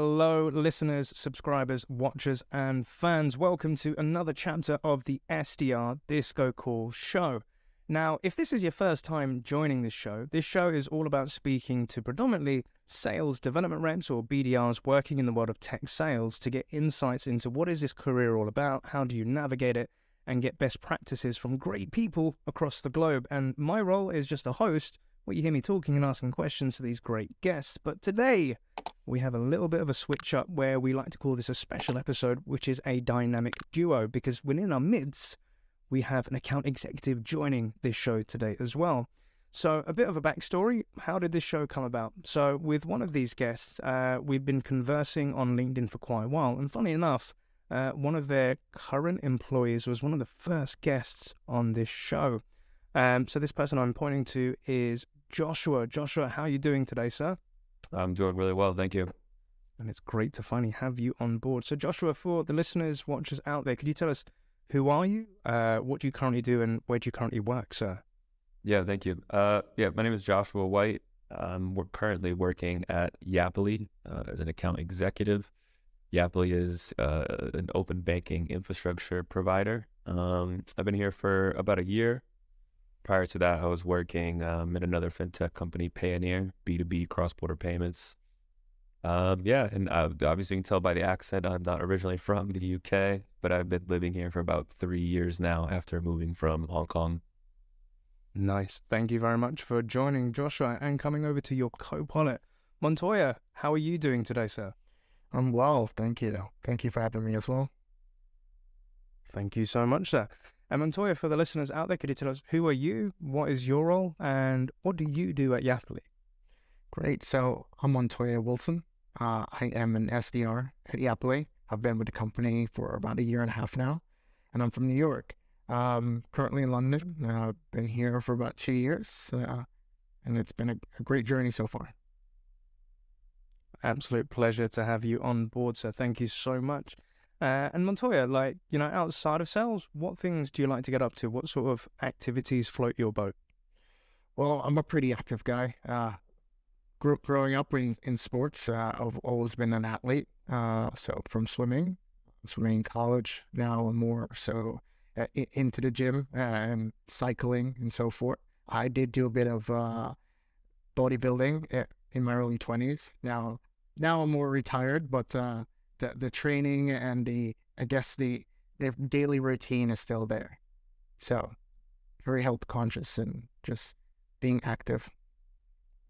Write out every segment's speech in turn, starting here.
Hello, listeners, subscribers, watchers, and fans. Welcome to another chapter of the SDR DiscoCall show. Now, if this is your first time joining this show is all about speaking to predominantly sales development reps or BDRs working in the world of tech sales to get insights into what is this career all about, how do you navigate it, and get best practices from great people across the globe. And my role is just a host, where you hear me talking and asking questions to these great guests. But today, we have a little bit of a switch up where we like to call this a special episode, which is a dynamic duo, because within our midst, we have an account executive joining this show today as well. So a bit of a backstory. How did this show come about? So with one of these guests, we've been conversing on LinkedIn for quite a while. And funny enough, one of their current employees was one of the first guests on this show. So this person I'm pointing to is Joshua. Joshua, how are you doing today, sir? I'm doing really well, thank you. And it's great to finally have you on board. So Joshua, for the listeners, watchers out there, could you tell us, who are you, what do you currently do, and where do you currently work, sir? Yeah, thank you. My name is Joshua White. We're currently working at Yapily as an account executive. Yapily is an open banking infrastructure provider. I've been here for about a year. Prior to that, I was working at another fintech company, Payoneer, B2B cross-border payments. And obviously you can tell by the accent, I'm not originally from the UK, but I've been living here for about 3 years now after moving from Hong Kong. Nice. Thank you very much for joining, Joshua, and coming over to your co-pilot. Montoya, how are you doing today, sir? I'm well, thank you. Thank you for having me as well. Thank you so much, sir. And Montoya, for the listeners out there, could you tell us, who are you, what is your role, and what do you do at Yapily? Great. So I'm Montoya Wilson. I am an SDR at Yapily. I've been with the company for about a year and a half now, and I'm from New York. Currently in London. I've been here for about 2 years, and it's been a great journey so far. Absolute pleasure to have you on board, sir. Thank you so much. And Montoya, outside of sales, what things do you like to get up to? What sort of activities float your boat? Well, I'm a pretty active guy. Growing up in sports, I've always been an athlete. So from swimming in college, now I'm more so into the gym and cycling and so forth. I did do a bit of bodybuilding in my early 20s. Now I'm more retired, but the training and the daily routine is still there. So very health conscious and just being active.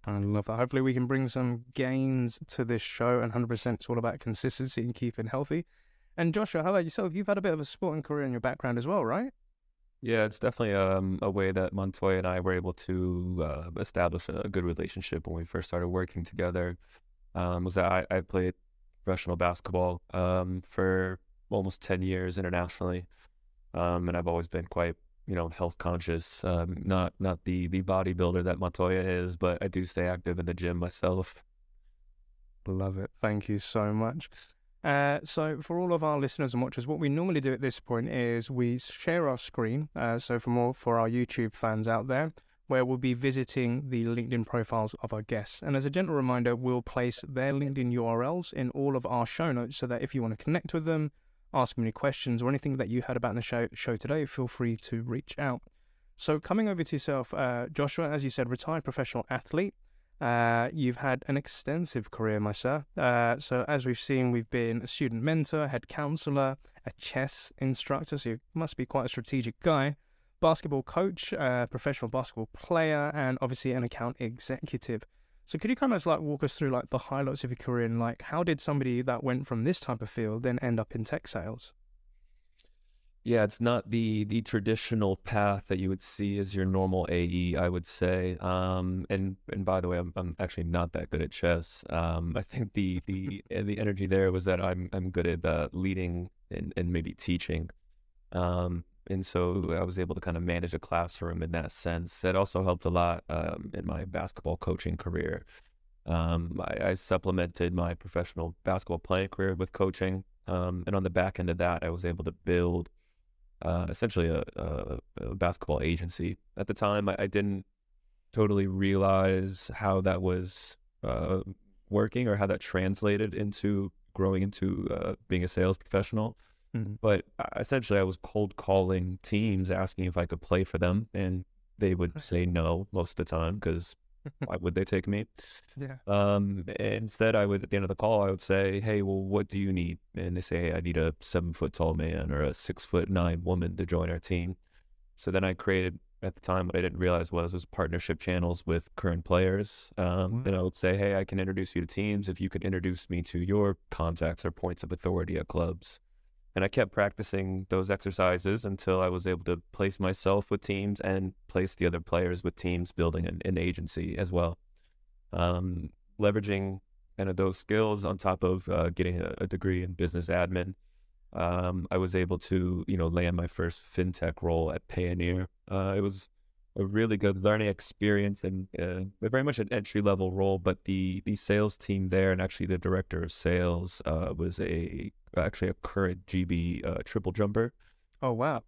I love that. Hopefully we can bring some gains to this show, and 100% it's all about consistency and keeping healthy. And Joshua, how about yourself? You've had a bit of a sporting career in your background as well, right? Yeah, it's definitely a way that Montoya and I were able to establish a good relationship when we first started working together. Was that I played professional basketball for almost 10 years internationally, and I've always been quite health conscious. Not the bodybuilder that Montoya is, but I do stay active in the gym myself. Love it. Thank you so much. So for all of our listeners and watchers, what we normally do at this point is we share our screen. So for our YouTube fans out there, where we'll be visiting the LinkedIn profiles of our guests. And as a gentle reminder, we'll place their LinkedIn URLs in all of our show notes so that if you want to connect with them, ask them any questions or anything that you heard about in the show today, feel free to reach out. So coming over to yourself, Joshua, as you said, retired professional athlete. You've had an extensive career, my sir. So as we've seen, we've been a student mentor, head counselor, a chess instructor, so you must be quite a strategic guy, basketball coach, professional basketball player, and obviously an account executive. So could you kind of walk us through the highlights of your career and how did somebody that went from this type of field then end up in tech sales? Yeah, it's not the traditional path that you would see as your normal AE, I would say. And by the way, I'm actually not that good at chess. I think the energy there was that I'm good at leading and maybe teaching. And so I was able to kind of manage a classroom in that sense. It also helped a lot in my basketball coaching career. I supplemented my professional basketball playing career with coaching. And on the back end of that, I was able to build essentially a basketball agency. At the time, I didn't totally realize how that was working or how that translated into growing into being a sales professional. But essentially I was cold calling teams asking if I could play for them, and they would say no most of the time, because why would they take me? Instead I would, at the end of the call, I would say, hey, well, what do you need? And they say, hey, I need a 7-foot tall man or a 6'9" woman to join our team. So then I created, at the time, what I didn't realize was partnership channels with current players. And I would say, hey, I can introduce you to teams if you could introduce me to your contacts or points of authority at clubs. And I kept practicing those exercises until I was able to place myself with teams and place the other players with teams, building an agency as well. Leveraging kind of those skills on top of getting a degree in business admin, I was able to, land my first fintech role at Payoneer. It was a really good learning experience and very much an entry-level role, but the sales team there, and actually the director of sales was actually a current GB triple jumper. Oh, wow.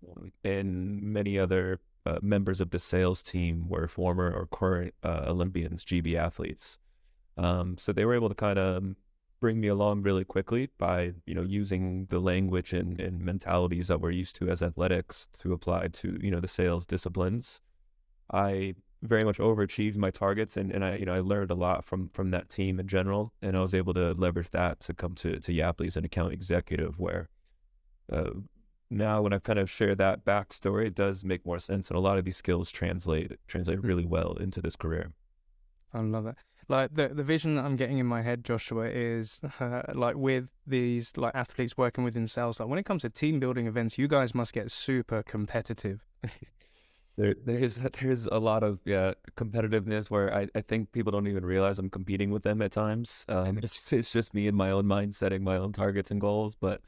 And many other members of the sales team were former or current Olympians, GB athletes. So they were able to kind of bring me along really quickly by, using the language and mentalities that we're used to as athletics to apply to, the sales disciplines. I very much overachieved my targets, and I learned a lot from that team in general, and I was able to leverage that to come to Yapily as an account executive, where now when I've kind of shared that backstory, it does make more sense, and a lot of these skills translate really well into this career. I love it. Like the vision that I'm getting in my head, Joshua, is like with these like athletes working within sales, like when it comes to team building events, you guys must get super competitive. There's a lot of competitiveness where I think people don't even realize I'm competing with them at times. It's just me in my own mind setting my own targets and goals. But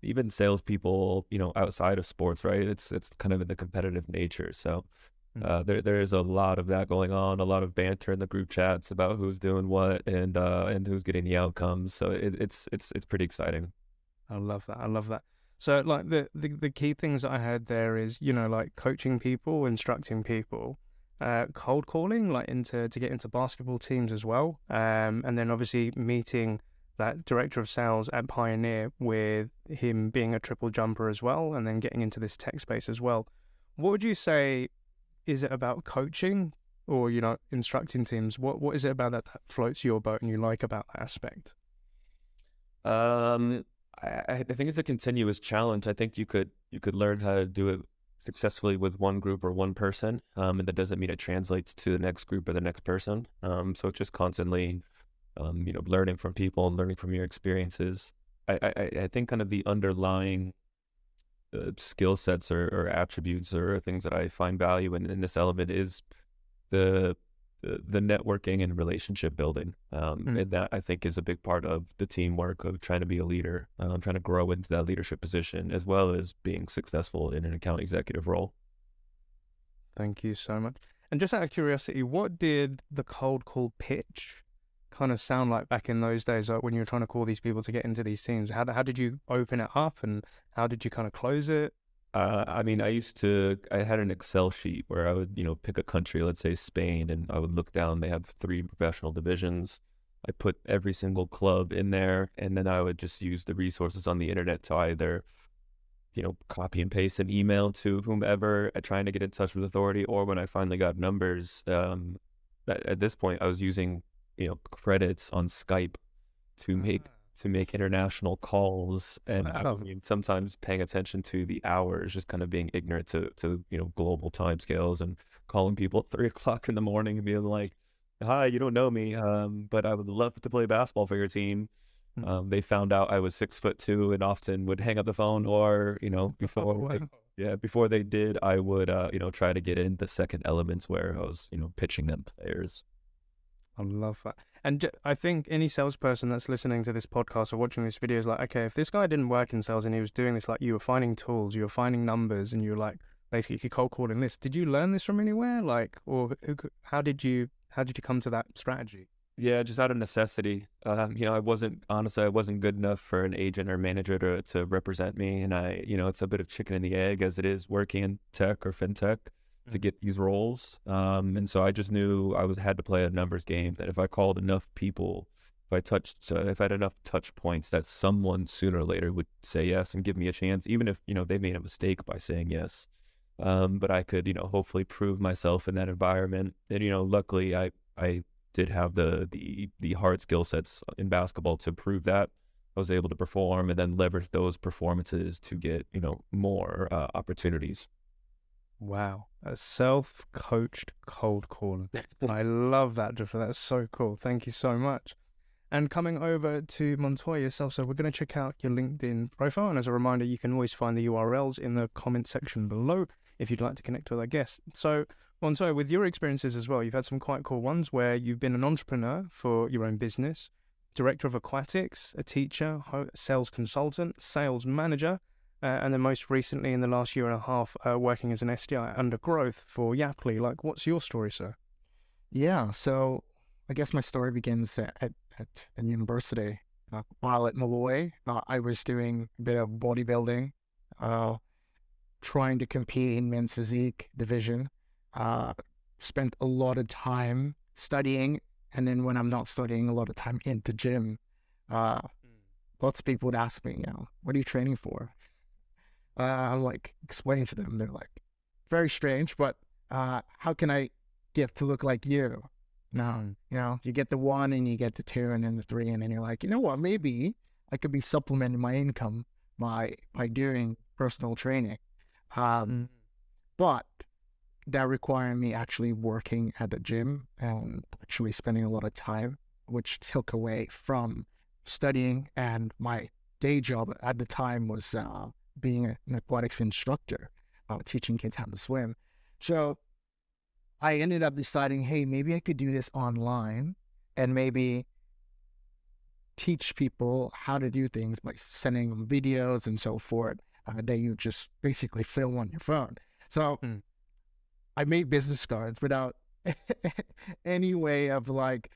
even salespeople, outside of sports, right? It's kind of in the competitive nature. So there is a lot of that going on, a lot of banter in the group chats about who's doing what and who's getting the outcomes. So it's pretty exciting. I love that. So like the key things that I heard there is, like coaching people, instructing people, cold calling, like to get into basketball teams as well. And then obviously meeting that director of sales at Payoneer with him being a triple jumper as well, and then getting into this tech space as well. What would you say, is it about coaching or, instructing teams? What is it about that floats your boat and you like about that aspect? I think it's a continuous challenge. I think you could learn how to do it successfully with one group or one person, and that doesn't mean it translates to the next group or the next person. So it's just constantly, learning from people and learning from your experiences. I think kind of the underlying skill sets or attributes or things that I find value in this element is the networking and relationship building. And that I think is a big part of the teamwork of trying to be a leader, trying to grow into that leadership position, as well as being successful in an account executive role. Thank you so much. And just out of curiosity, what did the cold call pitch kind of sound like back in those days, like when you were trying to call these people to get into these teams? How did you open it up and how did you kind of close it? I had an Excel sheet where I would, pick a country, let's say Spain, and I would look down, they have 3 professional divisions. I put every single club in there, and then I would just use the resources on the internet to either, copy and paste an email to whomever trying to get in touch with authority, or when I finally got numbers, at this point I was using, credits on Skype to make international calls, and I was sometimes paying attention to the hours, just kind of being ignorant to global timescales and calling people at 3 o'clock in the morning and being like, "Hi, you don't know me, but I would love to play basketball for your team." They found out I was 6'2" and often would hang up the phone, or before they did, I would try to get in the second elements where I was pitching them players. I love that. And I think any salesperson that's listening to this podcast or watching this video is like, okay, if this guy didn't work in sales and he was doing this, like you were finding tools, you were finding numbers, and you were like basically cold calling this. Did you learn this from anywhere? Like, or how did you come to that strategy? Yeah, just out of necessity. I wasn't good enough for an agent or manager to represent me. And it's a bit of chicken and the egg as it is working in tech or fintech. to get these roles. And so I just knew I had to play a numbers game, that if I called enough people, if I had enough touch points, that someone sooner or later would say yes and give me a chance, even if, they made a mistake by saying yes. But I could, hopefully prove myself in that environment. And, luckily I did have the hard skill sets in basketball to prove that. I was able to perform and then leverage those performances to get, more opportunities. Wow. A self-coached cold caller. I love that, Joshua. That's so cool. Thank you so much. And coming over to Montoya yourself, so we're going to check out your LinkedIn profile. And as a reminder, you can always find the URLs in the comment section below if you'd like to connect with our guests. So, Montoya, with your experiences as well, you've had some quite cool ones where you've been an entrepreneur for your own business, director of aquatics, a teacher, sales consultant, sales manager, and then most recently in the last year and a half, working as an SDR at undergrowth for Yapily. Like, what's your story, sir? Yeah, so I guess my story begins at university. While at Malloy, I was doing a bit of bodybuilding, trying to compete in men's physique division. Spent a lot of time studying, and then when I'm not studying, a lot of time in the gym. Lots of people would ask me, what are you training for? I'm like, explaining to them. They're like, very strange, but how can I get to look like you? No, you get the 1 and you get the 2 and then the 3, and then you're like, you know what, maybe I could be supplementing my income by doing personal training. But that required me actually working at the gym and actually spending a lot of time, which took away from studying. And my day job at the time was being an aquatics instructor, teaching kids how to swim. So I ended up deciding, hey, maybe I could do this online and maybe teach people how to do things by sending them videos and so forth that you just basically film on your phone. So I made business cards without any way of like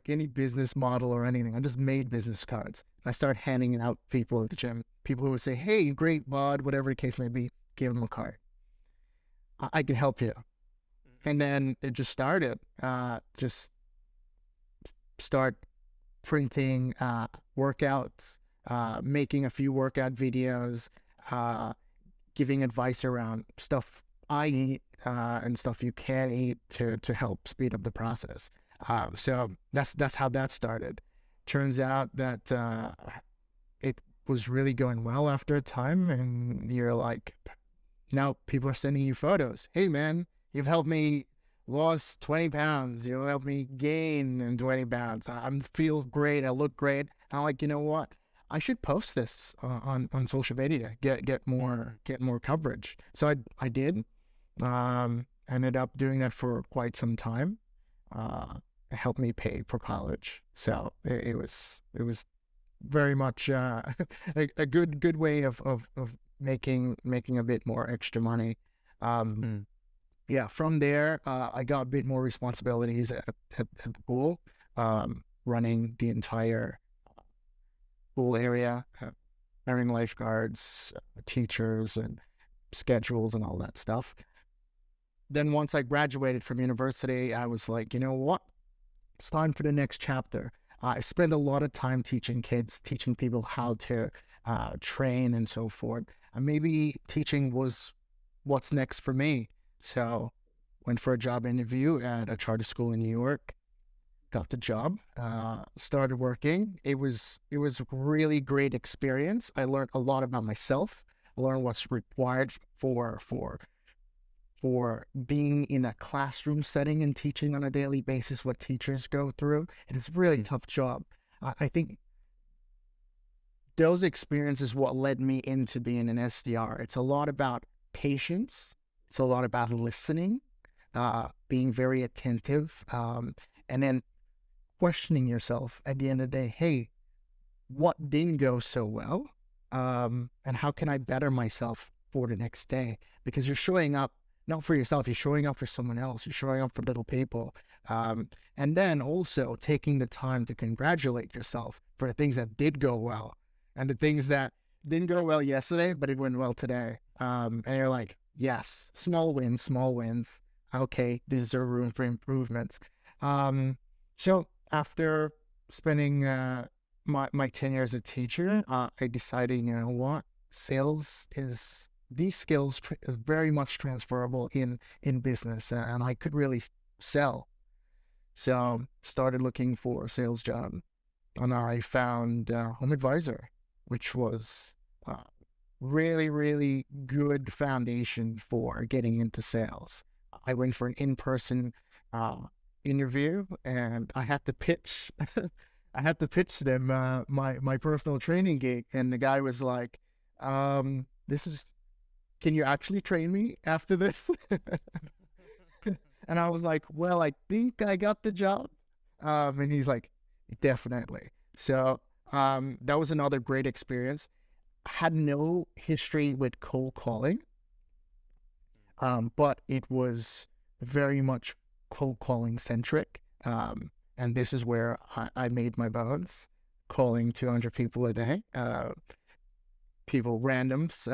any business model or anything. I just made business cards. I started handing it out to people at the gym. People who would say, hey, great bud, whatever the case may be, give them a card. I can help you. And then it just started. Just start printing workouts, making a few workout videos, giving advice around stuff I eat and stuff you can eat to help speed up the process. So that's how that started. Turns out that it was really going well after a time, and you're like, now people are sending you photos. Hey man, you've helped me lost 20 pounds. You helped me gain 20 pounds. I feel great. I look great. I'm like, you know what? I should post this on social media. Get more coverage. So I did. Ended up doing that for quite some time. It helped me pay for college. So it was very much a good way of making a bit more extra money. Yeah, from there, I got a bit more responsibilities at the pool, running the entire pool area, hiring lifeguards, teachers, and schedules and all that stuff. Then once I graduated from university, I was like, you know what? It's time for the next chapter. I spent a lot of time teaching kids, teaching people how to train and so forth. And maybe teaching was what's next for me. So went for a job interview at a charter school in New York, got the job, started working. It was really great experience. I learned a lot about myself. I learned what's required for being in a classroom setting and teaching on a daily basis, what teachers go through. It is a really tough job. I think those experiences what led me into being an SDR. It's a lot about patience. It's a lot about listening, being very attentive, and then questioning yourself at the end of the day, hey, what didn't go so well? And how can I better myself for the next day? Because you're showing up not for yourself, you're showing up for someone else, you're showing up for little people. And then also taking the time to congratulate yourself for the things that did go well and the things that didn't go well yesterday, but it went well today. And you're like, yes, small wins. Okay, there's a room for improvements. So after spending my 10 years as a teacher, I decided, you know what, these skills is very much transferable in business, and I could really sell. So started looking for a sales job, and I found Home Advisor, which was really, really good foundation for getting into sales. I went for an in-person interview, and I had to pitch. I had to pitch them my personal training gig, and the guy was like, "This is. Can you actually train me after this?" And I was like, "Well, I think I got the job." And he's like, "Definitely." So that was another great experience. I had no history with cold calling, but it was very much cold calling centric. And this is where I made my bones, calling 200 people a day, people randoms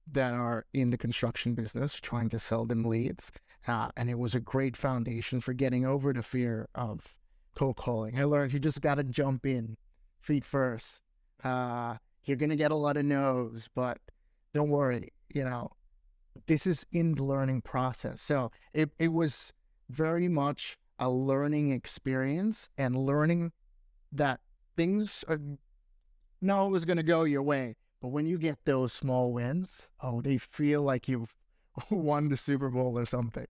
that are in the construction business, trying to sell them leads. And it was a great foundation for getting over the fear of cold calling. I learned you just got to jump in feet first. You're going to get a lot of no's, but don't worry, you know, this is in the learning process. So it was very much a learning experience, and learning that things are not always going to go your way. But when you get those small wins, oh, they feel like you've won the Super Bowl or something.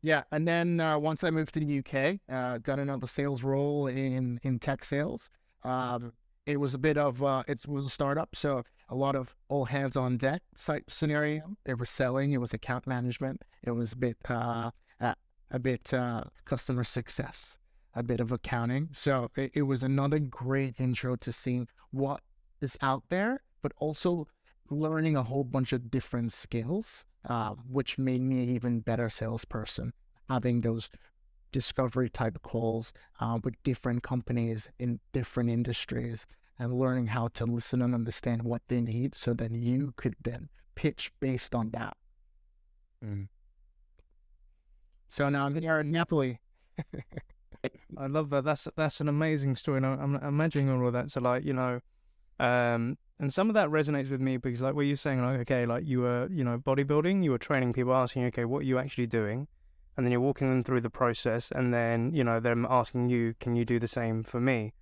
Yeah. And then once I moved to the UK, got another sales role in tech sales. It was a bit of, it was a startup, so a lot of all hands on deck type scenario. It was selling, it was account management, it was a bit customer success, a bit of accounting. So it was another great intro to seeing what is out there, but also learning a whole bunch of different skills, which made me an even better salesperson, having those discovery type calls with different companies in different industries, and learning how to listen and understand what they need, so that you could then pitch based on that. So now I'm here at Yapily. I love that. That's an amazing story. And I'm imagining all of that. So like, you know, and some of that resonates with me, because like what you're saying, like, okay, like you were, you know, bodybuilding, you were training people, asking, okay, what are you actually doing? And then you're walking them through the process, and then, you know, them asking you, can you do the same for me?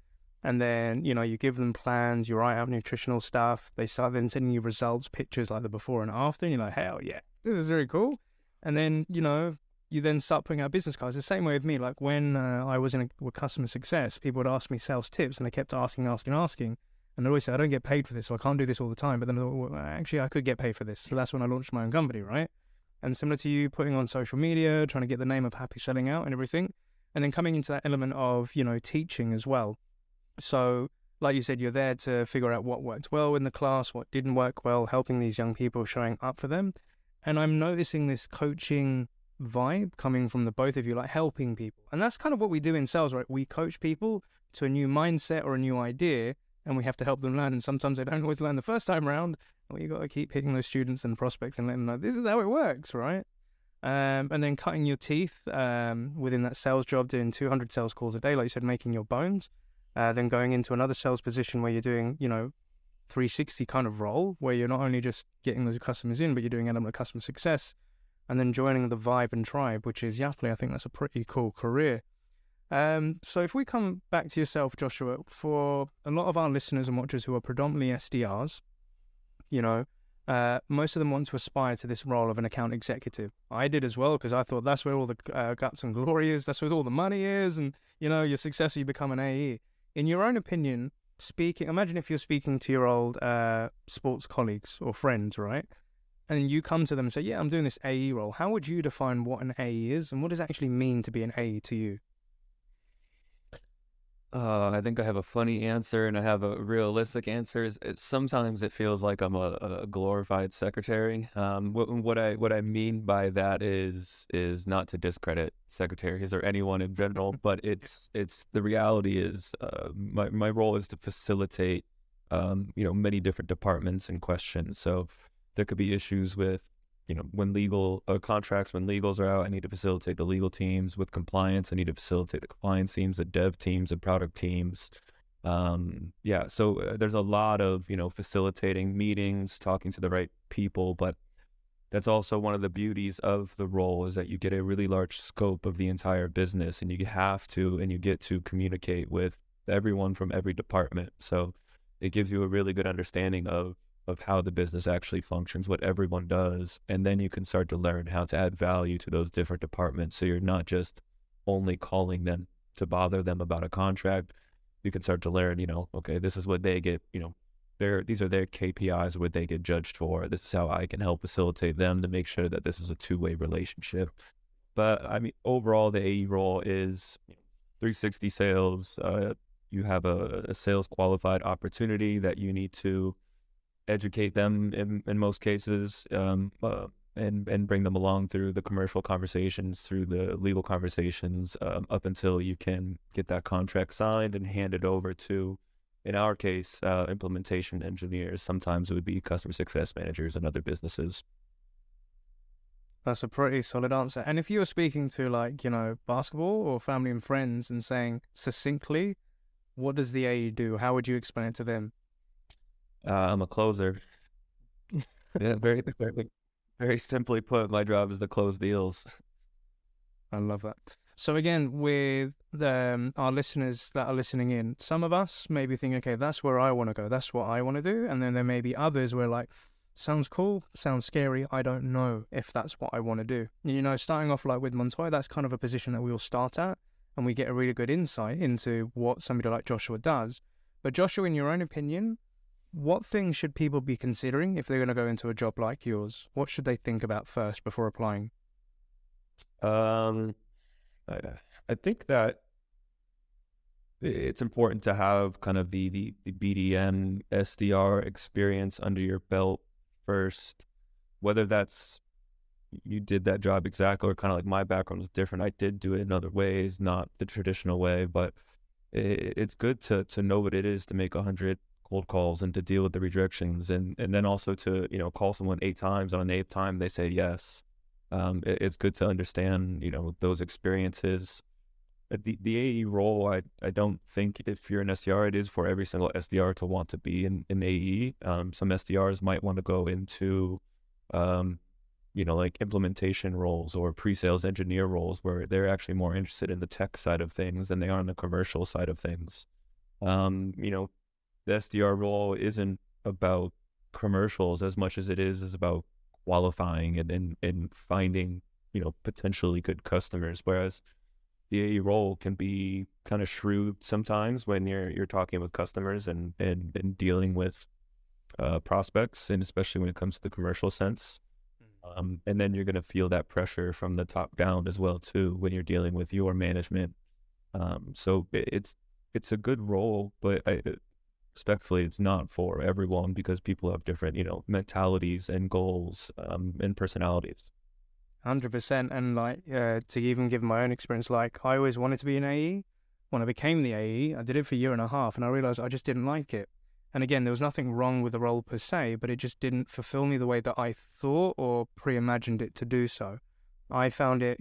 And then, you know, you give them plans, you write out nutritional stuff. They start then sending you results, pictures like the before and after, and you're like, hell yeah, this is very cool. And then, you know, you then start putting out business cards. The same way with me, like when I was with customer success, people would ask me sales tips, and they kept asking. And I always said, I don't get paid for this, so I can't do this all the time. But then I thought, well, actually, I could get paid for this. So that's when I launched my own company, right? And similar to you, putting on social media, trying to get the name of HappySelling out and everything. And then coming into that element of, you know, teaching as well. So like you said, you're there to figure out what worked well in the class, what didn't work well, helping these young people, showing up for them. And I'm noticing this coaching vibe coming from the both of you, like helping people. And that's kind of what we do in sales, right? We coach people to a new mindset or a new idea, and we have to help them learn. And sometimes they don't always learn the first time around. Well, you got to keep hitting those students and prospects and letting them know this is how it works, right? And then cutting your teeth within that sales job, doing 200 sales calls a day, like you said, making your bones. Then going into another sales position where you're doing, you know, 360 kind of role, where you're not only just getting those customers in, but you're doing element of customer success. And then joining the Vibe and Tribe, which is Yapily. I think that's a pretty cool career. So if we come back to yourself, Joshua, for a lot of our listeners and watchers who are predominantly SDRs, you know, most of them want to aspire to this role of an account executive. I did as well, because I thought that's where all the guts and glory is. That's where all the money is. And, you know, your success, you become an AE. In your own opinion, imagine if you're speaking to your old sports colleagues or friends, right? And you come to them and say, yeah, I'm doing this AE role. How would you define what an AE is, and what does it actually mean to be an AE to you? I think I have a funny answer and I have a realistic answer. Sometimes it feels like I'm a glorified secretary. What I mean by that is not to discredit secretaries or anyone in general, but it's the reality is my role is to facilitate many different departments and questions. So there could be issues with, when legal contracts, when legals are out, I need to facilitate the legal teams. With compliance, I need to facilitate the compliance teams, the dev teams, the product teams. So there's a lot of, facilitating meetings, talking to the right people, but that's also one of the beauties of the role, is that you get a really large scope of the entire business, and you get to communicate with everyone from every department. So it gives you a really good understanding of how the business actually functions, what everyone does, and then you can start to learn how to add value to those different departments. So you're not just only calling them to bother them about a contract. You can start to learn, okay, this is what they get, these are their KPIs, what they get judged for. This is how I can help facilitate them to make sure that this is a two-way relationship. But I mean, overall, the AE role is 360 sales. You have a sales qualified opportunity that you need to educate them in most cases, and bring them along through the commercial conversations, through the legal conversations, up until you can get that contract signed and hand it over to, in our case, implementation engineers. Sometimes it would be customer success managers and other businesses. That's a pretty solid answer. And if you were speaking to basketball or family and friends and saying succinctly, what does the AE do? How would you explain it to them? I'm a closer. Yeah, very, very, very simply put, my job is to close deals. I love that. So again, with our listeners that are listening in, some of us maybe think, okay, that's where I want to go. That's what I want to do. And then there may be others where sounds cool, sounds scary. I don't know if that's what I want to do. Starting off with Montoya, that's kind of a position that we all start at, and we get a really good insight into what somebody like Joshua does. But Joshua, in your own opinion, what things should people be considering if they're going to go into a job like yours? What should they think about first before applying? I think that it's important to have kind of the BDM SDR experience under your belt first, whether that's you did that job exactly, or kind of like my background was different. I did do it in other ways, not the traditional way, but it's good to know what it is to make 100 cold calls and to deal with the rejections, and then also to call someone 8 times, on an 8th time they say yes. It's good to understand those experiences. The AE role, I don't think, if you're an SDR, it is for every single SDR to want to be in AE. Some SDRs might want to go into implementation roles or pre-sales engineer roles, where they're actually more interested in the tech side of things than they are on the commercial side of things. The SDR role isn't about commercials as much as it is about qualifying and finding, potentially good customers. Whereas the AE role can be kind of shrewd sometimes when you're talking with customers and dealing with prospects, and especially when it comes to the commercial sense. And then you're going to feel that pressure from the top down as well too, when you're dealing with your management. So it's a good role, but respectfully, it's not for everyone, because people have different, mentalities and goals, and personalities. 100%. And to even give my own experience, I always wanted to be an AE. When I became the AE, I did it for a year and a half, and I realized I just didn't like it. And again, there was nothing wrong with the role per se, but it just didn't fulfill me the way that I thought or pre-imagined it to do so. I found it,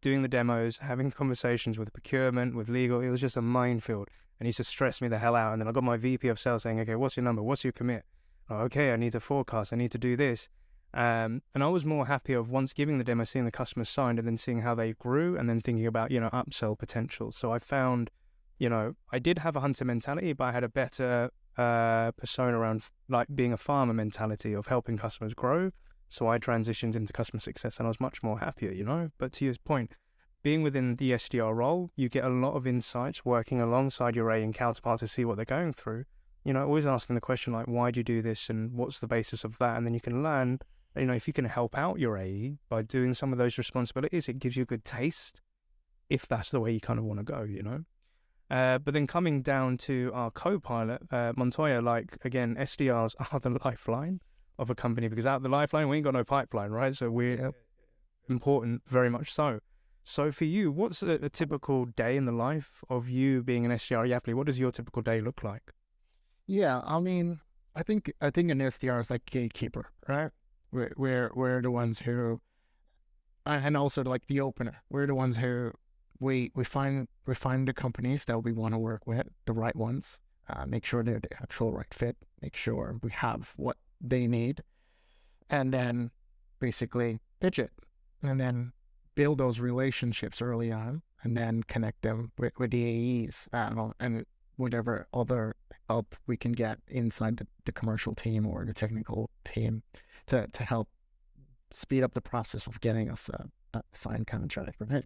doing the demos, having conversations with procurement, with legal, it was just a minefield, and it used to stress me the hell out. And then I got my VP of sales saying, okay, what's your number? What's your commit? Oh, okay, I need to forecast. I need to do this. And I was more happy of once giving the demo, seeing the customers signed, and then seeing how they grew, and then thinking about, upsell potential. So I found, I did have a hunter mentality, but I had a better persona around being a farmer mentality of helping customers grow. So I transitioned into customer success, and I was much more happier, But to your point, being within the SDR role, you get a lot of insights working alongside your AE and counterpart to see what they're going through. Always asking the question why do you do this, and what's the basis of that? And then you can learn, if you can help out your AE by doing some of those responsibilities, it gives you a good taste if that's the way you kind of want to go, But then coming down to our co-pilot, Montoya, again, SDRs are the lifeline of a company, because out the lifeline, we ain't got no pipeline, right? So we're important, very much so. So for you, what's a typical day in the life of you being an SDR at Yapily? What does your typical day look like? Yeah, I mean, I think an SDR is like gatekeeper, right? We're the ones who, and also like the opener. We're the ones who we find the companies that we want to work with, the right ones. Make sure they're the actual right fit. Make sure we have what they need, and then basically pitch it, and then build those relationships early on, and then connect them with the AEs and whatever other help we can get inside the commercial team or the technical team to help speed up the process of getting us a signed contract, right?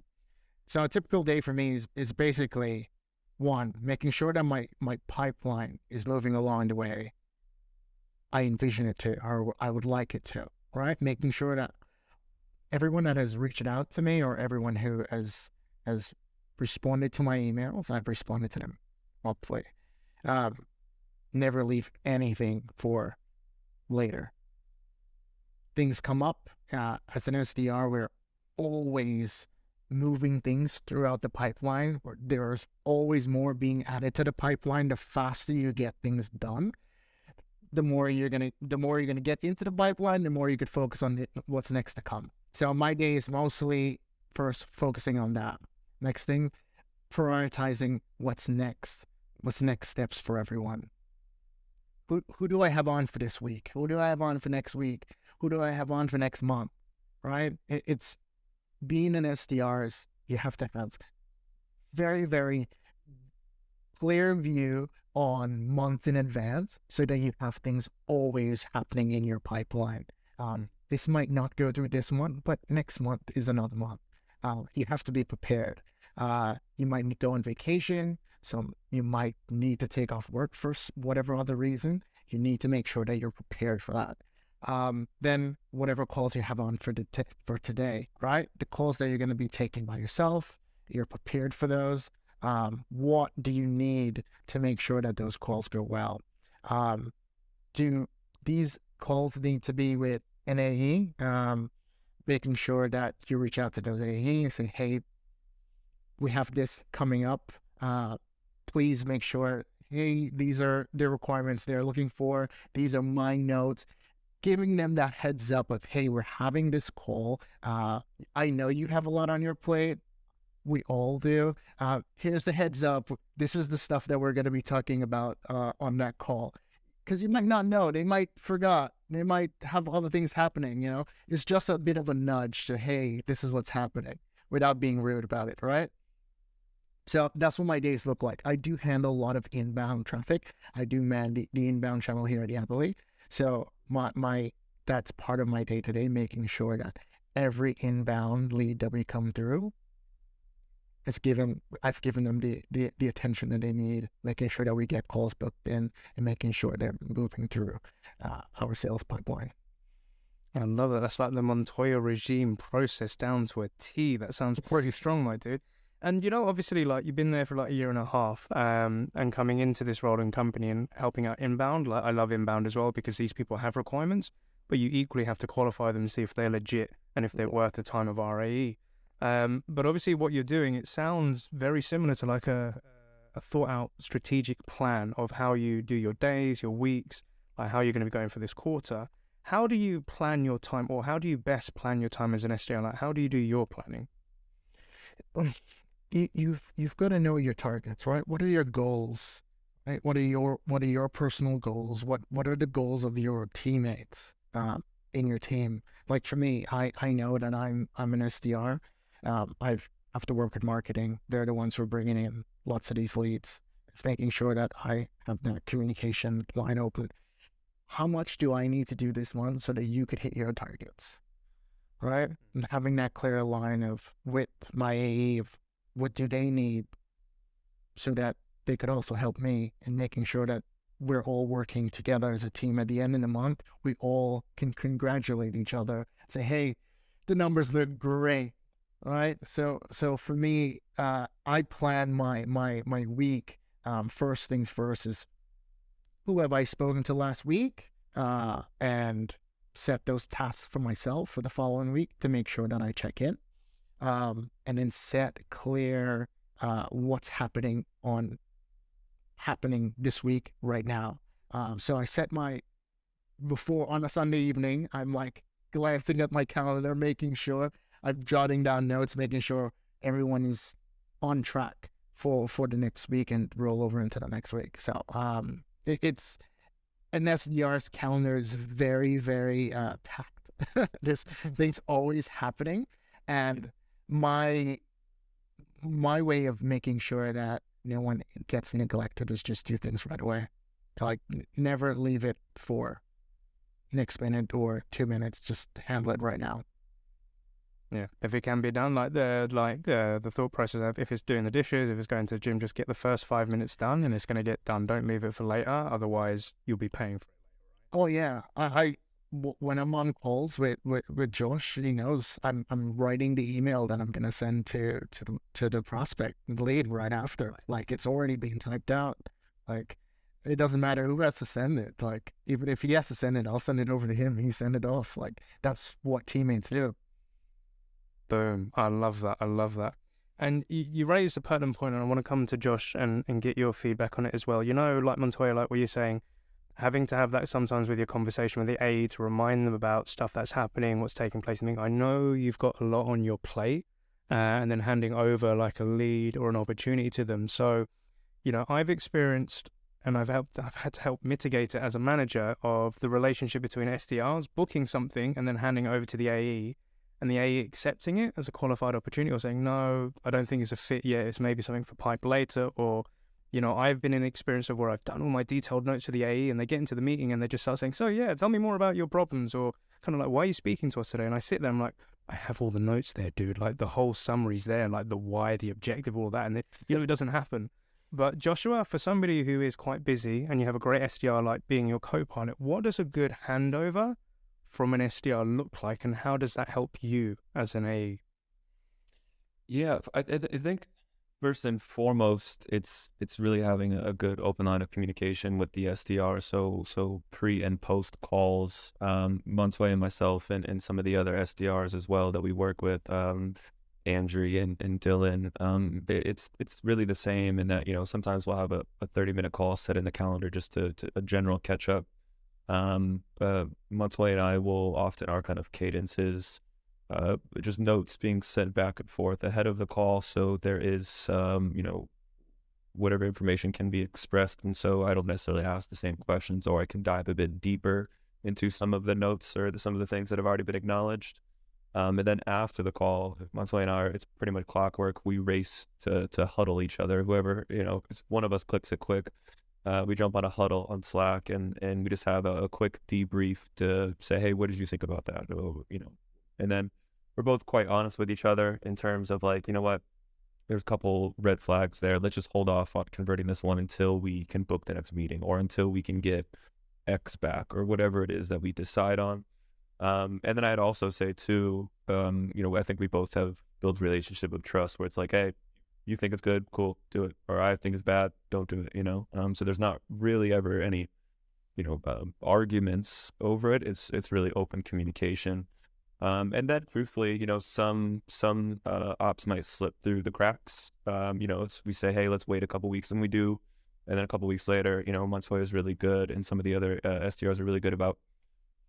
So a typical day for me is basically, one, making sure that my pipeline is moving along the way I envision it to, or I would like it to, right? Making sure that everyone that has reached out to me or everyone who has responded to my emails, I've responded to them promptly. Never leave anything for later. Things come up. As an SDR, we're always moving things throughout the pipeline. There's always more being added to the pipeline. The faster you get things done, the more you're gonna get into the pipeline, the more you could focus on what's next to come. So my day is mostly first focusing on that. Next thing, prioritizing what's next steps for everyone. Who do I have on for this week? Who do I have on for next week? Who do I have on for next month? Right? It's being an SDR, you have to have very, very clear view on months in advance so that you have things always happening in your pipeline. This might not go through this month, but next month is another month. You have to be prepared. You might go on vacation, so you might need to take off work for whatever other reason. You need to make sure that you're prepared for that. Then whatever calls you have on for today, right? The calls that you're going to be taking by yourself, you're prepared for those. What do you need to make sure that those calls go well? Do these calls need to be with an AE? Making sure that you reach out to those AE and say, hey, we have this coming up. Please make sure, hey, these are the requirements they're looking for. These are my notes. Giving them that heads up of, hey, we're having this call. I know you have a lot on your plate. We all do. Here's the heads up. This is the stuff that we're going to be talking about on that call. Because you might not know. They might forgot. They might have other things happening, you know. It's just a bit of a nudge to, hey, this is what's happening, without being rude about it, right? So that's what my days look like. I do handle a lot of inbound traffic. I do man the inbound channel here at Yapily. So that's part of my day-to-day, making sure that every inbound lead that we come through, I've given them the attention that they need, making sure that we get calls booked in and making sure they're moving through our sales pipeline. I love that. That's like the Montoya regime process down to a T. That sounds pretty strong, my dude. And, you know, obviously, like, you've been there for like a year and a half, and coming into this role in company and helping out inbound. Like, I love inbound as well because these people have requirements, but you equally have to qualify them and see if they're legit and if they're worth the time of our AE. But obviously what you're doing, it sounds very similar to like a thought out strategic plan of how you do your days, your weeks, like how you're going to be going for this quarter. How do you plan your time, or how do you best plan your time as an SDR? Like, how do you do your planning? You've got to know your targets, right? What are your goals, right? What are your personal goals? What are the goals of your teammates in your team? Like for me, I know that I'm an SDR. I have to work with marketing. They're the ones who are bringing in lots of these leads. It's making sure that I have that communication line open. How much do I need to do this month so that you could hit your targets, right? And having that clear line of with my AE of what do they need so that they could also help me, and making sure that we're all working together as a team. At the end of the month, we all can congratulate each other, say, hey, the numbers look great. All right. So for me, I plan my week. First things first is who have I spoken to last week, and set those tasks for myself for the following week to make sure that I check in, and then set clear what's happening this week right now. So I set before on a Sunday evening, I'm like glancing at my calendar, making sure I'm jotting down notes, making sure everyone is on track for the next week and roll over into the next week. So it's an SDR's calendar is very, very packed. There's things always happening, and my way of making sure that no one gets neglected is just do things right away. Like never leave it for next minute or 2 minutes. Just handle it right now. Yeah, if it can be done, like the thought process of if it's doing the dishes, if it's going to the gym, just get the first 5 minutes done, and it's going to get done. Don't leave it for later, otherwise you'll be paying for it. Oh yeah, when I'm on calls with Josh, he knows I'm writing the email that I'm gonna send to the prospect lead right after. Like it's already being typed out. Like it doesn't matter who has to send it. Like even if he has to send it, I'll send it over to him. He send it off. Like that's what teammates do. Boom. I love that. I love that. And you raised a pertinent point, and I want to come to Josh and get your feedback on it as well. You know, like Montoya, like what you're saying, having to have that sometimes with your conversation with the AE to remind them about stuff that's happening, what's taking place. And think, I know you've got a lot on your plate, and then handing over like a lead or an opportunity to them. So, you know, I've experienced, and I've had to help mitigate it as a manager of the relationship between SDRs booking something and then handing it over to the AE, and the AE accepting it as a qualified opportunity or saying, no, I don't think it's a fit yet. It's maybe something for pipe later. Or, you know, I've been in the experience of where I've done all my detailed notes for the AE and they get into the meeting and they just start saying, so yeah, tell me more about your problems, or kind of like, why are you speaking to us today? And I sit there and I'm like, I have all the notes there, dude. Like the whole summary's there, like the why, the objective, all that. And it, you know, it doesn't happen. But Joshua, for somebody who is quite busy and you have a great SDR like being your co-pilot, what does a good handover from an SDR look like, and how does that help you as an AE? Yeah, I think first and foremost, it's really having a good open line of communication with the SDR. So pre and post calls, Montoya and myself and some of the other SDRs as well that we work with, Andrew and Dylan. It's really the same in that, you know, sometimes we'll have a 30-minute call set in the calendar just to a general catch up. Montoya and I will often, our kind of cadences, just notes being sent back and forth ahead of the call. So there is, you know, whatever information can be expressed. And so I don't necessarily ask the same questions, or I can dive a bit deeper into some of the notes or some of the things that have already been acknowledged. And then after the call, Montoya and I, it's pretty much clockwork. We race to huddle each other. Whoever, you know, if one of us clicks it quick, we jump on a huddle on Slack and we just have a quick debrief to say, hey, what did you think about that? Or, you know, and then we're both quite honest with each other in terms of like, you know what, there's a couple red flags there. Let's just hold off on converting this one until we can book the next meeting, or until we can get X back, or whatever it is that we decide on. And then I'd also say too, you know, I think we both have built a relationship of trust where it's like, hey, you think it's good, cool, do it. Or I think it's bad, don't do it, you know? So there's not really ever any, you know, arguments over it. It's really open communication. And then truthfully, you know, some ops might slip through the cracks. You know, we say, hey, let's wait a couple weeks, and we do. And then a couple weeks later, you know, Montoya is really good, and some of the other SDRs are really good about,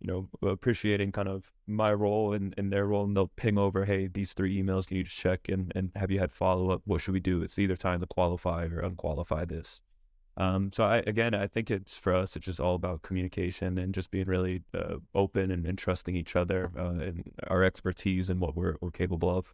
you know, appreciating kind of my role and their role, and they'll ping over, hey, these 3 emails, can you just check and have you had follow-up? What should we do? It's either time to qualify or unqualify this. So I think it's, for us, it's just all about communication and just being really open and trusting each other and our expertise and what we're capable of.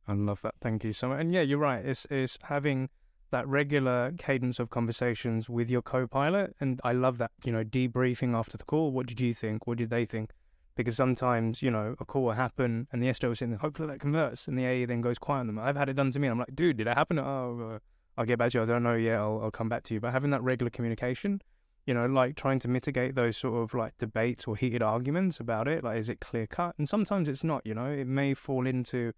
I love that. Thank you so much. And yeah, you're right. It's having that regular cadence of conversations with your co-pilot. And I love that, you know, debriefing after the call. What did you think? What did they think? Because sometimes, you know, a call will happen and the SDR will say, hopefully that converts, and the AE then goes quiet on them. I've had it done to me. I'm like, dude, did it happen? Oh, I'll get back to you. I don't know yet. I'll come back to you. But having that regular communication, you know, like trying to mitigate those sort of like debates or heated arguments about it. Like, is it clear cut? And sometimes it's not, you know, it may fall into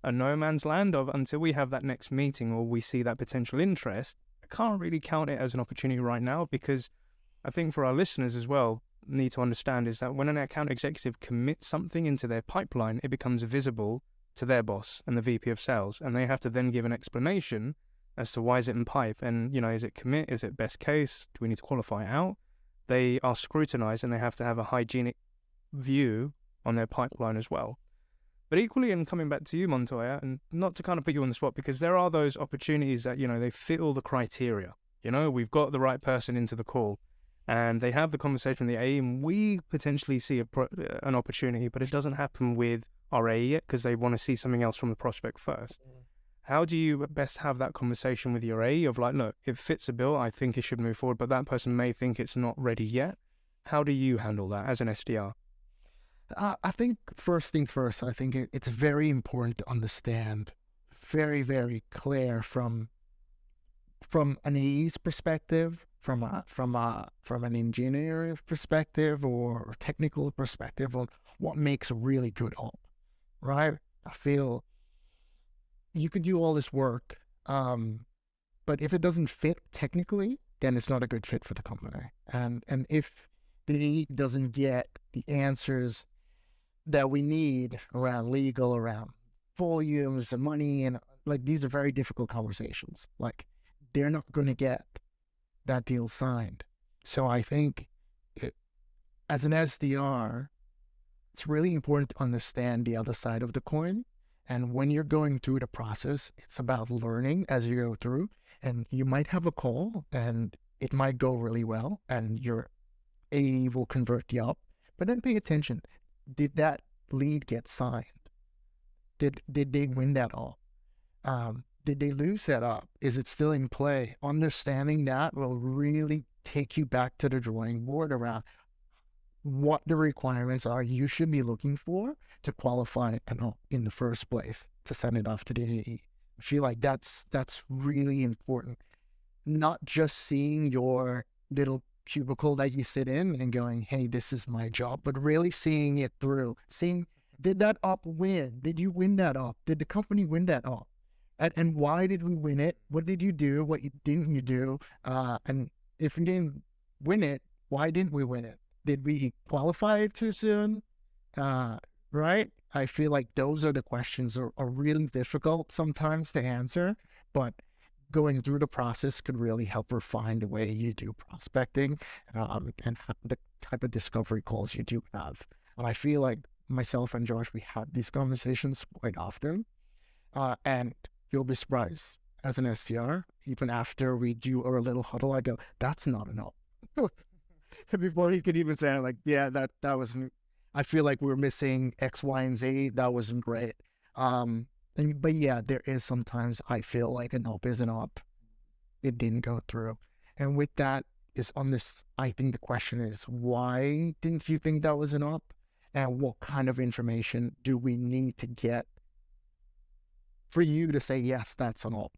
a no man's land of, until we have that next meeting or we see that potential interest, I can't really count it as an opportunity right now, because I think for our listeners as well, need to understand is that when an account executive commits something into their pipeline, it becomes visible to their boss and the VP of sales, and they have to then give an explanation as to why is it in pipe, and is it commit, is it best case, do we need to qualify it out? They are scrutinized and they have to have a hygienic view on their pipeline as well. But equally, and coming back to you, Montoya, and not to kind of put you on the spot, because there are those opportunities that, they fit all the criteria. We've got the right person into the call and they have the conversation with the AE, and we potentially see an opportunity, but it doesn't happen with our AE yet because they want to see something else from the prospect first. How do you best have that conversation with your AE of like, look, it fits a bill, I think it should move forward, but that person may think it's not ready yet? How do you handle that as an SDR? I think first thing first, I think it's very important to understand very, very clear from an AE's perspective, from an engineering perspective or technical perspective on what makes a really good op, right? I feel you could do all this work, but if it doesn't fit technically, then it's not a good fit for the company. And if the AE doesn't get the answers that we need around legal, around volumes, the money, and like these are very difficult conversations. Like they're not going to get that deal signed. So I think as an SDR, it's really important to understand the other side of the coin. And when you're going through the process, it's about learning as you go through. And you might have a call and it might go really well and your AE will convert you up. But then pay attention. Did that lead get signed? Did they win that all? Did they lose that up? Is it still in play? Understanding that will really take you back to the drawing board around what the requirements are you should be looking for to qualify in the first place to send it off to the AE. I feel like that's really important. Not just seeing your little cubicle that you sit in and going, hey, this is my job, but really seeing it through. Seeing, did that op win? Did you win that op? Did the company win that op? And why did we win it? What did you do? What didn't you do? And if we didn't win it, why didn't we win it? Did we qualify it too soon? Right? I feel like those are the questions are really difficult sometimes to answer, but going through the process could really help refine the way you do prospecting and the type of discovery calls you do have. And I feel like myself and Josh, we have these conversations quite often. And you'll be surprised as an SDR, even after we do our little huddle, I go, that's not enough. Before he could even say, like, yeah, that wasn't, I feel like we're missing X, Y, and Z. That wasn't great. But yeah, there is sometimes I feel like an op is an op. It didn't go through. And with that is on this, I think the question is, why didn't you think that was an op? And what kind of information do we need to get for you to say, yes, that's an op?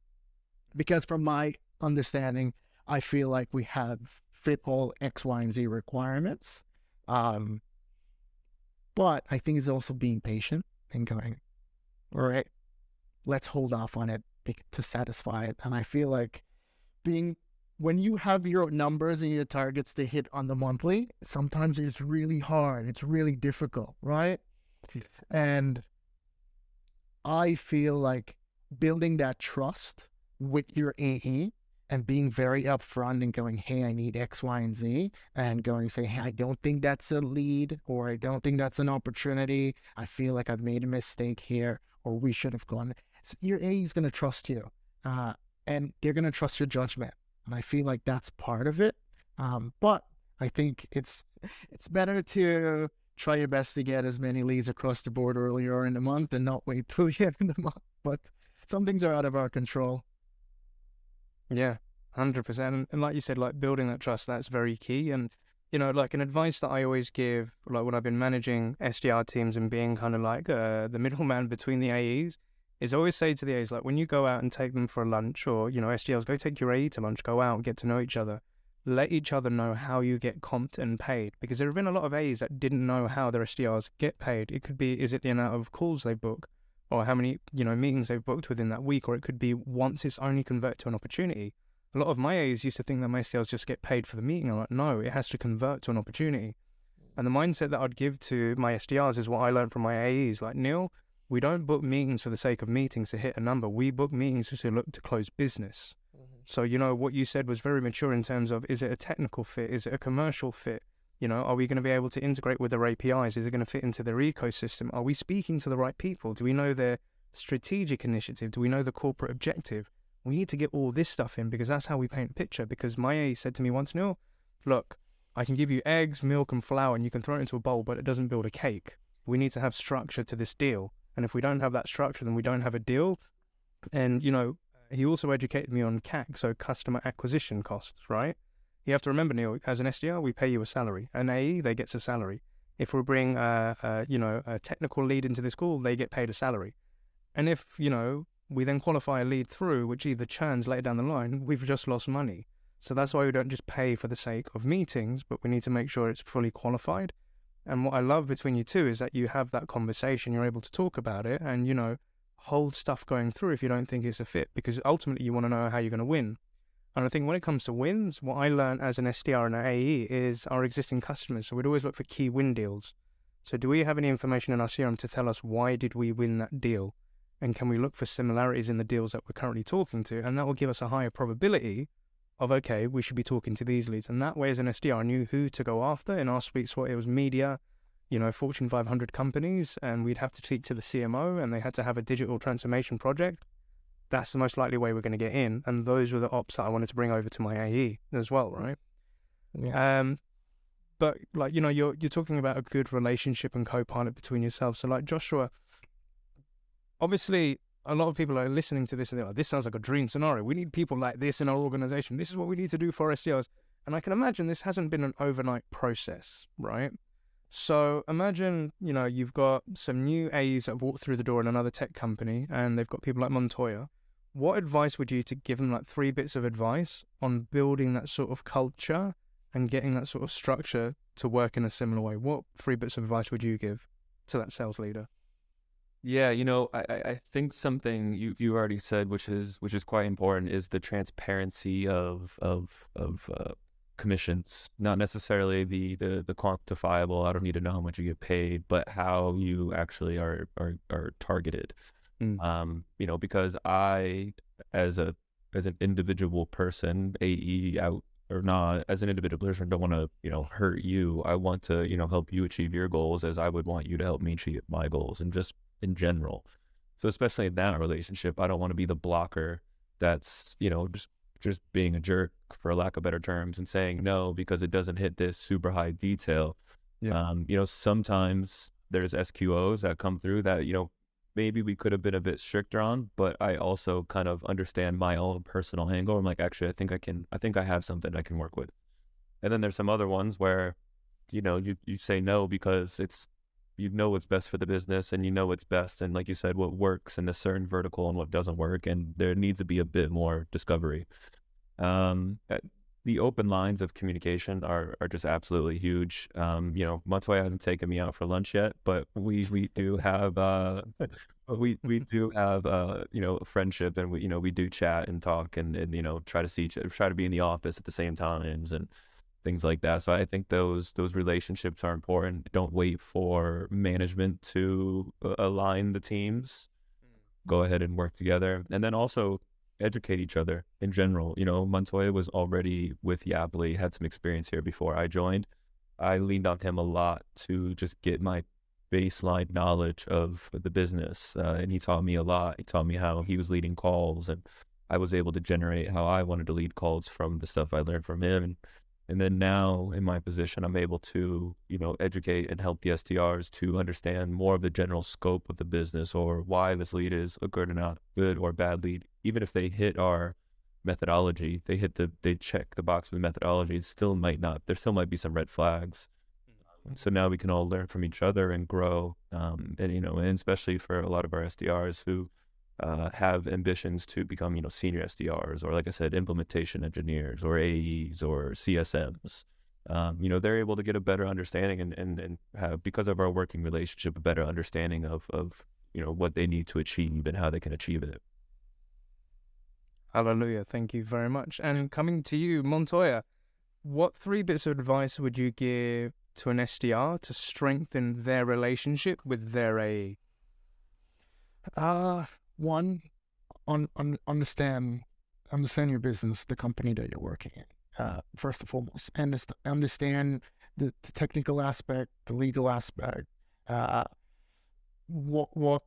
Because from my understanding, I feel like we have fit all X, Y, and Z requirements. But I think it's also being patient and going, all right, let's hold off on it to satisfy it. And I feel like when you have your numbers and your targets to hit on the monthly, sometimes it's really hard. It's really difficult, right? And I feel like building that trust with your AE and being very upfront and going, hey, I need X, Y, and Z, and going say, hey, I don't think that's a lead, or I don't think that's an opportunity. I feel like I've made a mistake here, or we should have gone. So your AE is going to trust you, and they're going to trust your judgment. And I feel like that's part of it. But I think it's better to try your best to get as many leads across the board earlier in the month and not wait till the end of the month. But some things are out of our control. Yeah, 100%. And like you said, like building that trust, that's very key. And, like an advice that I always give, like when I've been managing SDR teams and being kind of like the middleman between the AEs, is always say to the AEs, like when you go out and take them for a lunch, or, SDRs, go take your AE to lunch, go out and get to know each other. Let each other know how you get comped and paid, because there have been a lot of AEs that didn't know how their SDRs get paid. It could be, is it the amount of calls they book, or how many, meetings they've booked within that week, or it could be once it's only convert to an opportunity. A lot of my AEs used to think that my SDRs just get paid for the meeting. I'm like, no, it has to convert to an opportunity. And the mindset that I'd give to my SDRs is what I learned from my AEs. Like, Neil, we don't book meetings for the sake of meetings to hit a number. We book meetings to look to close business. So, what you said was very mature in terms of, is it a technical fit? Is it a commercial fit? Are we going to be able to integrate with their APIs? Is it going to fit into their ecosystem? Are we speaking to the right people? Do we know their strategic initiative? Do we know the corporate objective? We need to get all this stuff in, because that's how we paint a picture. Because my AE said to me once, Neil, look, I can give you eggs, milk and flour and you can throw it into a bowl, but it doesn't build a cake. We need to have structure to this deal. And if we don't have that structure, then we don't have a deal. And, he also educated me on CAC, so customer acquisition costs, right? You have to remember, Neil, as an SDR, we pay you a salary. An AE, they get a salary. If we bring, a technical lead into this call, they get paid a salary. And if, we then qualify a lead through, which either churns later down the line, we've just lost money. So that's why we don't just pay for the sake of meetings, but we need to make sure it's fully qualified. And what I love between you two is that you have that conversation, you're able to talk about it and, hold stuff going through if you don't think it's a fit, because ultimately you want to know how you're going to win. And I think when it comes to wins, what I learned as an SDR and an AE is our existing customers. So we'd always look for key win deals. So do we have any information in our CRM to tell us why did we win that deal? And can we look for similarities in the deals that we're currently talking to? And that will give us a higher probability of, okay, we should be talking to these leads. And that way as an SDR, I knew who to go after. In our sweet spot, it was media, Fortune 500 companies, and we'd have to speak to the CMO and they had to have a digital transformation project. That's the most likely way we're going to get in. And those were the ops that I wanted to bring over to my AE as well, right? Yeah. But you're talking about a good relationship and co-pilot between yourselves. So like Joshua, obviously a lot of people are listening to this and they're like, this sounds like a dream scenario. We need people like this in our organization. This is what we need to do for SDRs. And I can imagine this hasn't been an overnight process, right? So imagine, you've got some new AEs that have walked through the door in another tech company and they've got people like Montoya. What advice would you to give them, like 3 bits of advice on building that sort of culture and getting that sort of structure to work in a similar way? What 3 bits of advice would you give to that sales leader? Yeah, I think something you already said, which is quite important, is the transparency of commissions. Not necessarily the quantifiable, I don't need to know how much you get paid, but how you actually are targeted. Because I, as an individual person, AE out or not, as an individual person, don't want to, hurt you. I want to, help you achieve your goals as I would want you to help me achieve my goals, and just in general. So especially in that relationship, I don't want to be the blocker that's, just being a jerk, for lack of better terms, and saying no because it doesn't hit this super high detail. Yeah. Sometimes there's SQOs that come through that, maybe we could have been a bit stricter on, but I also kind of understand my own personal angle. I'm like, actually, I think I have something I can work with. And then there's some other ones where, you say no because it's, what's best for the business and what's best. And like you said, what works in a certain vertical and what doesn't work. And there needs to be a bit more discovery. The open lines of communication are just absolutely huge. Montoya hasn't taken me out for lunch yet, but we do have, we do have, friendship, and we do chat and talk and try to be in the office at the same times and things like that. So I think those relationships are important. Don't wait for management to align the teams. Go ahead and work together. And then also educate each other in general. Montoya was already with Yapily, had some experience here before I joined. I leaned on him a lot to just get my baseline knowledge of the business. And he taught me a lot. He taught me how he was leading calls, and I was able to generate how I wanted to lead calls from the stuff I learned from him. And then now in my position, I'm able to, educate and help the SDRs to understand more of the general scope of the business, or why this lead is a good or not good or bad lead. Even if they hit our methodology, they check the box with methodology, there still might be some red flags. So now we can all learn from each other and grow. And especially for a lot of our SDRs who have ambitions to become, senior SDRs, or like I said, implementation engineers or AEs or CSMs. They're able to get a better understanding and have, because of our working relationship, a better understanding of what they need to achieve and how they can achieve it. Hallelujah. Thank you very much. And coming to you, Montoya, what 3 bits of advice would you give to an SDR to strengthen their relationship with their AE? One, understand your business, the company that you're working in. First and foremost, and understand the technical aspect, the legal aspect, uh, what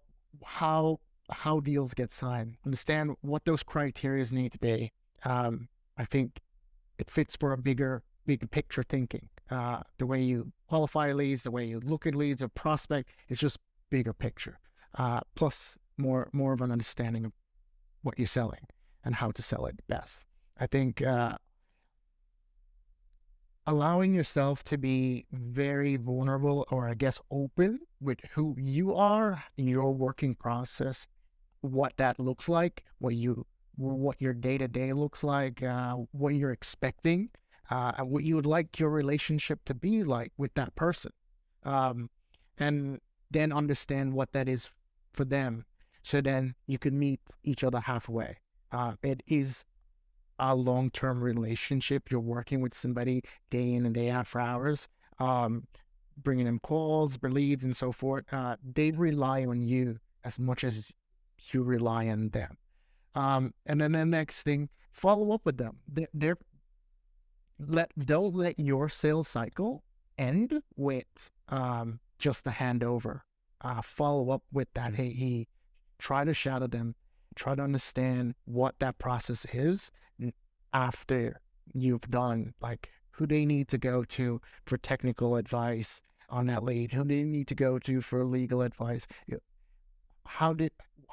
how deals get signed. Understand what those criteria need to be. I think it fits for a bigger picture thinking. The way you qualify leads, the way you look at leads, a prospect, it's just bigger picture. Plus more of an understanding of what you're selling and how to sell it best. I think allowing yourself to be very vulnerable, or I guess open with who you are in your working process, what that looks like, what your day-to-day looks like, what you're expecting, and what you would like your relationship to be like with that person, and then understand what that is for them, so then you can meet each other halfway. It is a long-term relationship. You're working with somebody day in and day out for hours, bringing them calls, leads, and so forth. They rely on you as much as you rely on them. And then the next thing, follow up with them. Don't let your sales cycle end with just a handover. Follow up with that AE. Try to shout at them. Try to understand what that process is after you've done, like who they need to go to for technical advice on that lead, who they need to go to for legal advice.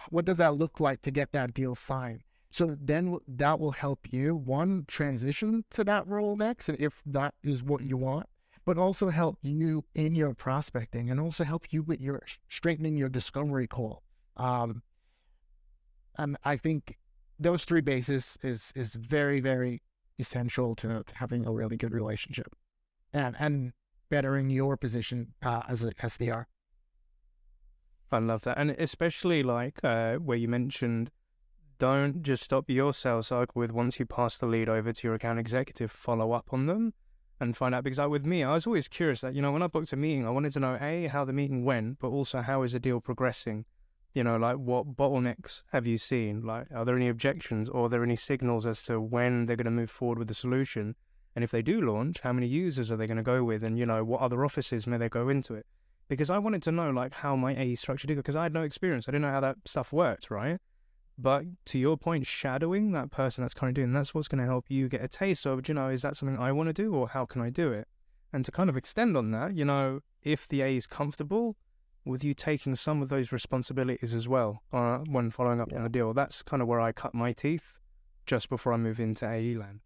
What does that look like to get that deal signed? So then that will help you, one, transition to that role next, and if that is what you want, but also help you in your prospecting, and also help you with your strengthening your discovery call. And I think those three bases is very, very essential to having a really good relationship and bettering your position as a SDR. I love that. And especially like where you mentioned, don't just stop your sales cycle with once you pass the lead over to your account executive, follow up on them and find out. Because like with me, I was always curious that, when I booked a meeting, I wanted to know, A, how the meeting went, but also how is the deal progressing? Like what bottlenecks have you seen? Like, are there any objections, or are there any signals as to when they're going to move forward with the solution? And if they do launch, how many users are they going to go with? And, what other offices may they go into it? Because I wanted to know, like, how my AE structure did, because I had no experience. I didn't know how that stuff worked, right? But to your point, shadowing that person that's kind of doing, that's what's going to help you get a taste of, is that something I want to do, or how can I do it? And to kind of extend on that, if the AE is comfortable with you taking some of those responsibilities as well when following up on the deal, that's kind of where I cut my teeth just before I move into AE land.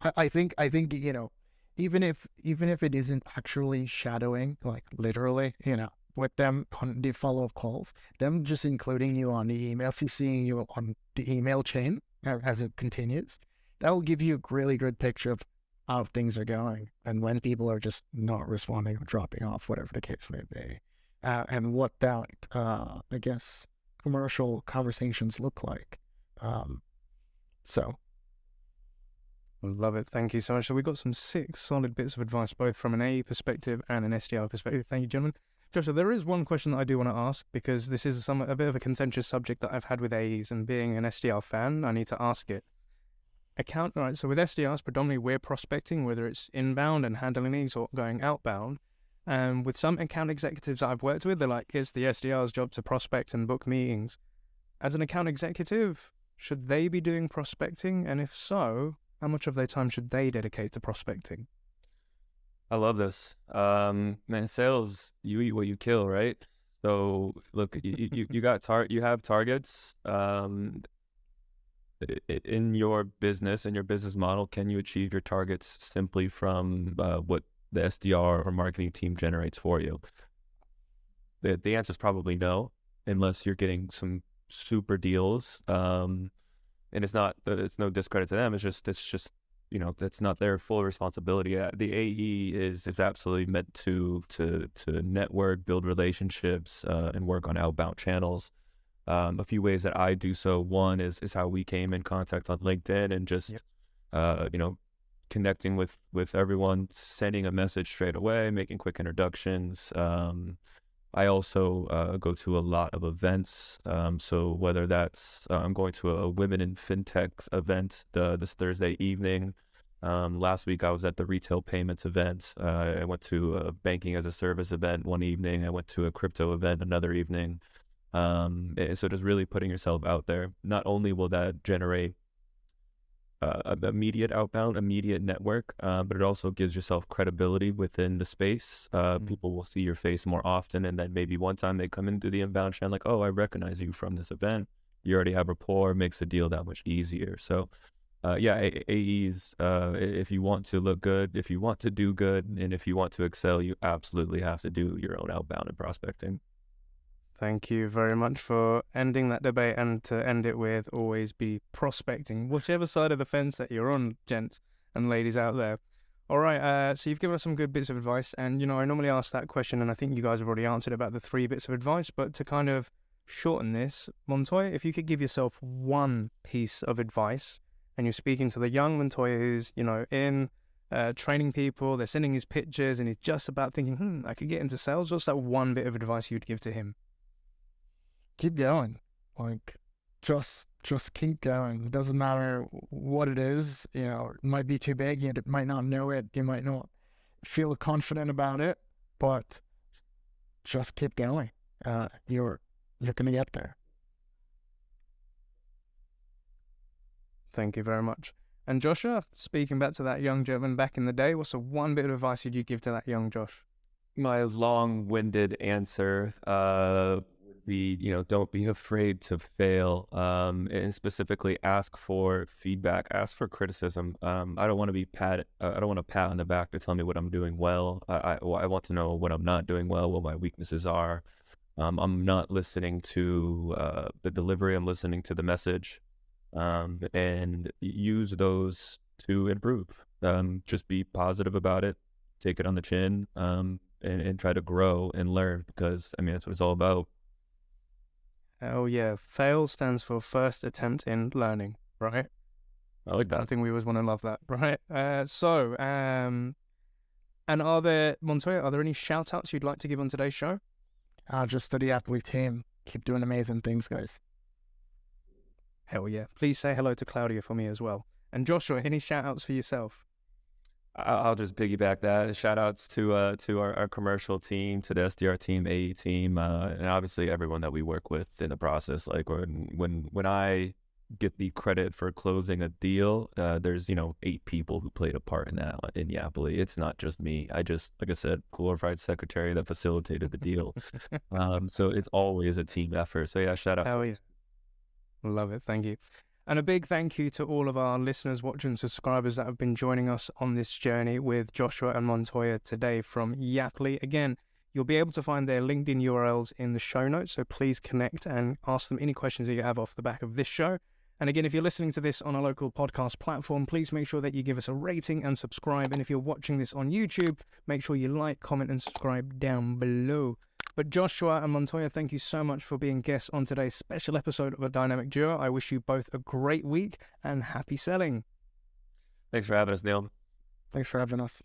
I think even if it isn't actually shadowing, like literally, with them on the follow-up calls, them just including you on the email, CCing you on the email chain as it continues, that will give you a really good picture of how things are going and when people are just not responding or dropping off, whatever the case may be, and what that, I guess, commercial conversations look like. So. I love it. Thank you so much. So we got some 6 solid bits of advice, both from an AE perspective and an SDR perspective. Thank you, gentlemen. Joshua, there is one question that I do want to ask, because this is a bit of a contentious subject that I've had with AEs, and being an SDR fan, I need to ask it. So with SDRs, predominantly we're prospecting, whether it's inbound and handling leads or going outbound. And with some account executives I've worked with, they're like, it's the SDR's job to prospect and book meetings. As an account executive, should they be doing prospecting? And if so, how much of their time should they dedicate to prospecting? I love this. Man, sales, you eat what you kill, right? So look, you have targets. In your business, in your business model, can you achieve your targets simply from what the SDR or marketing team generates for you? The answer is probably no, unless you're getting some super deals. And it's no discredit to them. It's just that's not their full responsibility. The AE is absolutely meant to network, build relationships, and work on outbound channels. A few ways that I do so. One is how we came in contact on LinkedIn, and just connecting with everyone, sending a message straight away, making quick introductions. I also go to a lot of events. So whether that's I'm going to a Women in FinTech event this Thursday evening. Last week I was at the retail payments event. I went to a banking as a service event one evening. I went to a crypto event another evening. So just really putting yourself out there. Not only will that generate immediate outbound, immediate network, but it also gives yourself credibility within the space. People will see your face more often, and then maybe one time they come into the inbound channel like, oh, I recognize you from this event. You already have rapport, makes the deal that much easier. So AEs, if you want to look good, if you want to do good, and if you want to excel, you absolutely have to do your own outbound and prospecting. Thank you very much for ending that debate, and to end it with always be prospecting, whichever side of the fence that you're on, gents and ladies out there. All right, so you've given us some good bits of advice, and, I normally ask that question, and I think you guys have already answered about the 3 bits of advice, but to kind of shorten this, Montoya, if you could give yourself one piece of advice, and you're speaking to the young Montoya who's, in training people, they're sending his pictures, and he's just about thinking, I could get into sales, what's that one bit of advice you'd give to him? Keep going. Like, just keep going. It doesn't matter what it is. It might be too big. You might not know it. You might not feel confident about it, but just keep going. You're gonna get there. Thank you very much. And Joshua, speaking back to that young German back in the day, what's the one bit of advice you'd give to that young Josh? My long-winded answer would be, don't be afraid to fail, and specifically ask for feedback, ask for criticism. I don't want to be I don't want a pat on the back to tell me what I'm doing well. I want to know what I'm not doing well, what my weaknesses are. I'm not listening to the delivery. I'm listening to the message, and use those to improve. Just be positive about it. Take it on the chin, and try to grow and learn, because, that's what it's all about. Oh yeah, FAIL stands for first attempt in learning, right? I like that. I think we always want to love that, right? And Montoya, are there any shout outs you'd like to give on today's show? Just to the Yapily team. Keep doing amazing things, guys. Hell yeah. Please say hello to Claudia for me as well. And Joshua, any shout outs for yourself? I'll just piggyback that. Shout outs to our commercial team, to the SDR team, AE team, and obviously everyone that we work with in the process. Like when I get the credit for closing a deal, there's 8 people who played a part in that in Yapily. It's not just me. I just, like I said, glorified secretary that facilitated the deal. So it's always a team effort. So yeah, shout out. Hell yeah. Love it. Thank you. And a big thank you to all of our listeners, watchers, and subscribers that have been joining us on this journey with Joshua and Montoya today from Yapily. Again, you'll be able to find their LinkedIn URLs in the show notes, so please connect and ask them any questions that you have off the back of this show. And again, if you're listening to this on a local podcast platform, please make sure that you give us a rating and subscribe. And if you're watching this on YouTube, make sure you like, comment, and subscribe down below. But Joshua and Montoya, thank you so much for being guests on today's special episode of A Dynamic Duo. I wish you both a great week and happy selling. Thanks for having us, Neil. Thanks for having us.